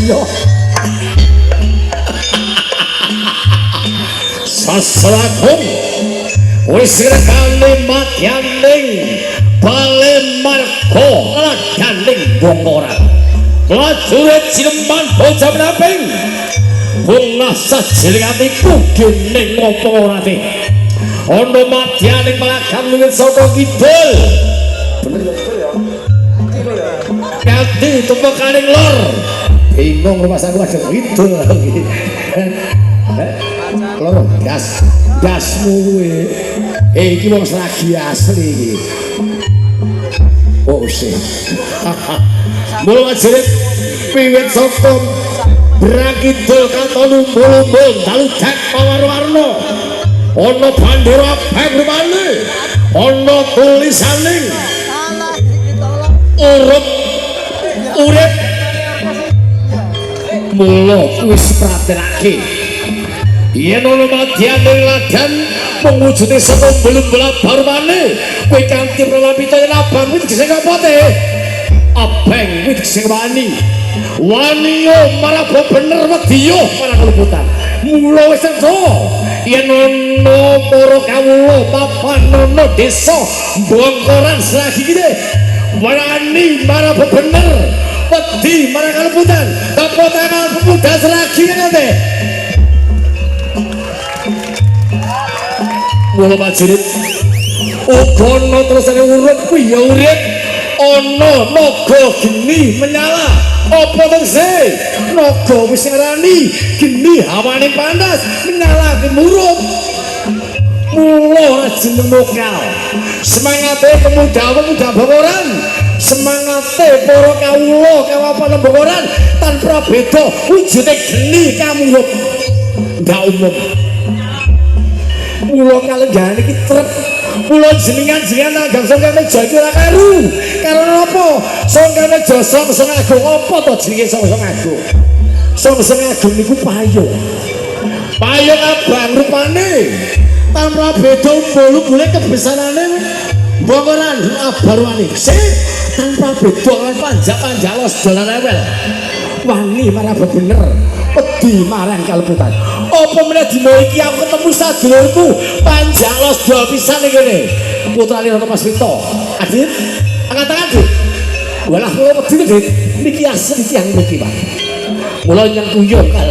iya. Sasragung wis rekane madyaning bale marga ladaning Bongkoran. Prajurit Sineman bocah menaping bunga sajilingatiku dening ngopo ora te. Ana madyaning malakam luwih saka kidul. Bener ya. Kanthi tumekaning lor. Bingung rumah saku ada kidul. Loro dasmu kuwi. Iki wong Sragi asli iki. Oh sih. Mula jerit piwit saka Brakidul katon umbul-umbul dalu jak pawarna. Ana bandera abang rupane. Ana tulisaning urip mula wis pratenake. Yen ana madyaning ladan pengujude saka umbul-umbul abang rupane kowe kanthi pralapita abang wis sing apa te? Abang wis sing wani. Wani yo marapa bener wedi yo para keluputan. Mula wis enso yen ana para kawula papan ana desa Bongkoran Sragi iki wani marapa bener wedi para keluputan. Tepuk tangan pemuda Sragi ngene. Mula majerit uga ana terusane urip kuwi ya urip ana naga geni menyala. Apa tegese naga wis ngarani geni hawane panas menyala gemurup. Mula ora jeneng lokal. Semangate pemuda-pemuda Bongkoran, semangate para kawula kawapan Bongkoran tanpa beda wujude geni kamurup. Ndak umum. Mula kalenggahan iki trep kula jenengan ageng sangkane jagi ora karu. Karo napa? Sangkane jasa sing agung apa to jenenge sing agung? Sing agung niku payung. Payung abang rupane. Tanpa beda umbul-umbule kebesanane Bongkoran abarwane. Tanpa beda panjak-panjalos dolan rewel. Wani marang bener. Wedi marang kaleputan. Apa meneh dina iki aku ketemu sadulurku Panjalos dua pisan iki kene. Putrane Rama Maswita. Adit, angkat-angkat, Dit. Walah kula wedi, Dit. Niki asli tiyang mriki, Pak. Mula nyang kuyung kal.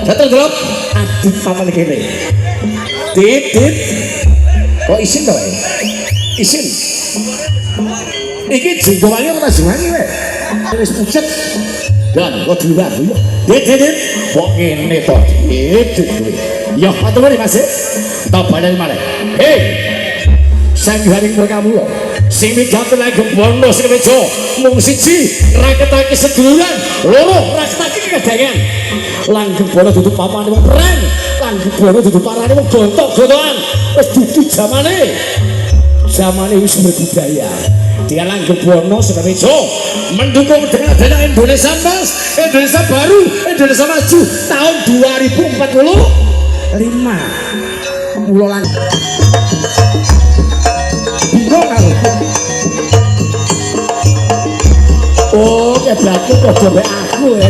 Dateng delok Adit papan kene. Dit. Kok isin to, Isin. Iki jenggoane ora jengane wae. Wis pucet. Dan kok duluan yo. Dit. Kok ngene to, Dit. Ya, atur Mas. Tak badhe malih. Hei. Sanggaring merekamu. Sing migaten langgeng bono sing meja mung siji raketake seduluran, loro raketake kedayangan. Langgeng bono dudu papane wong perang. Langgeng bono dudu parane wong gontok-gontokan. Wis dudu jamane. Zamane wis berbudaya. Dia langgeng bono sing meja mendukung dengan dana Indonesia Mas, Indonesia Baru, Indonesia Maju tahun 2045. Mula langgeng. Bingung aku. Oh, ya berarti padha mek aku ya.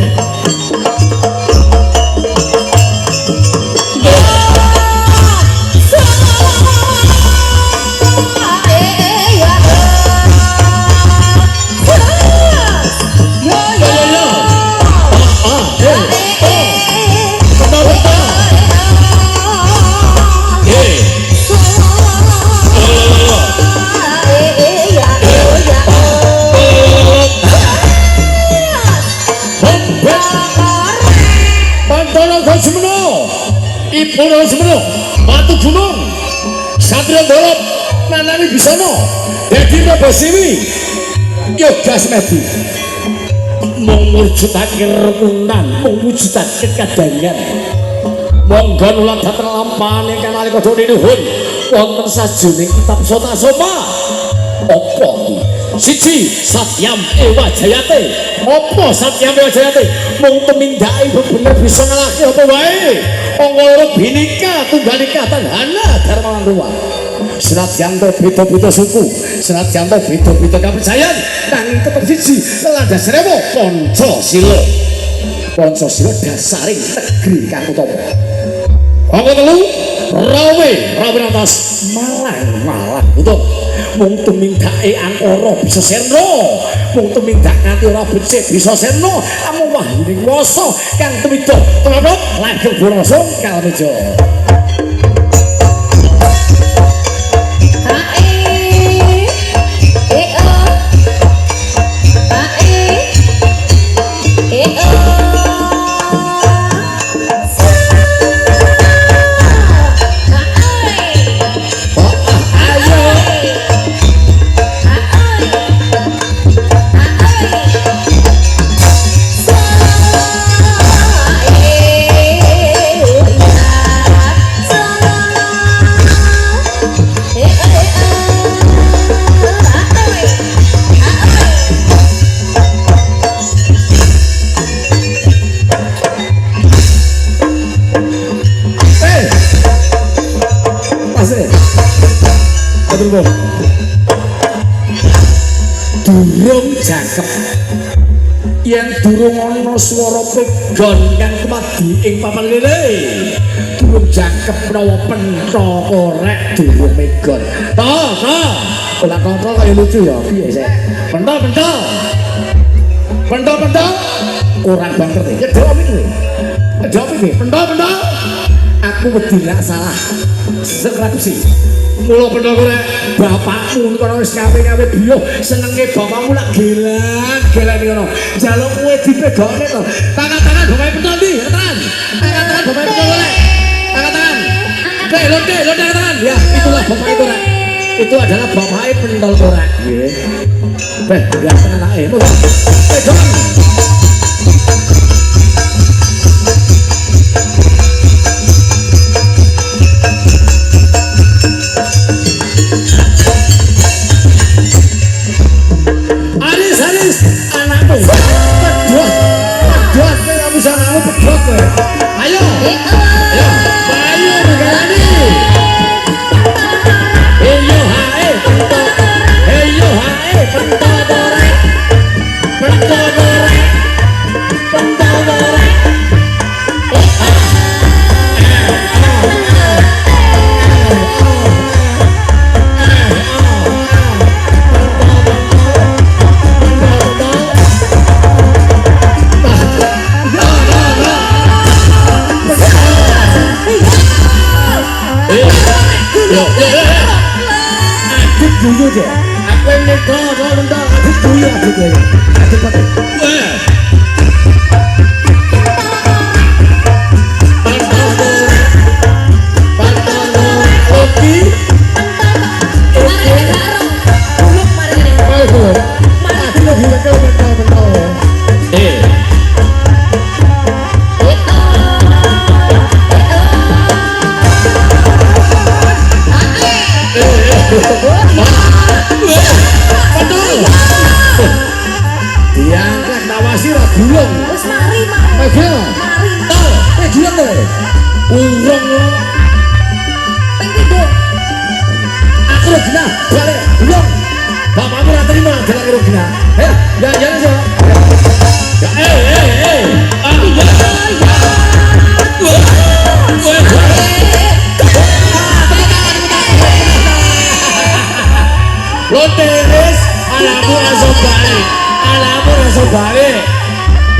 Ipun semeno Batu Gunung Satria Dolop Nanami Bisono Dedi Mabasiwi Yoga Semedi mewujudake rekunan mewujudake kadangan monggo nulak dhateng lampahane kanalika dene nuhun wonten sajroning kitab Sota Soma apa siji Satyam Ewa Jayate apa Satyam Ewa Jayate mung temindake bener bisa ngalahke apa wae Ongoloro binika tunggalika tanhana dharma lan ruwa senadyan beda-beda suku senadyan beda-beda kepercayaan nanging tetep siji landas rewo Pancasila Pancasila dasaring negeri kang utama. Angka telu rawe atas malang utuh mung tumindake angkara bisa serno mung tumindak nganti ora becik bisa serno amung wahining wasa kang tumindak terhadap langgeng langsung kalmeja. Durung jangkep yen durung ana swara pegon kang kemadi ing papan lele durung jangkep menawa pentha korek durung megon ora kok kaya lucu ya piye sih pentha orang banget ya jawab iki pentha aku wedi lak salah sing mula pentha korek bapakmu kono wis kawe-kawe biyo senenge bapakmu lak gelan ngono njaluk kowe dipegokne to tangan-tangan bapake pentha ndi tangan-tangan bapake pentha korek tangan-tangan lonte tangan ya itulah bapake korek itu adalah bapake pentha korek nggih beh anake pegang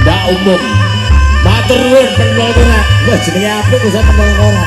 ndak umum matur nuwun penol ora wis jenenge apik kok penol ora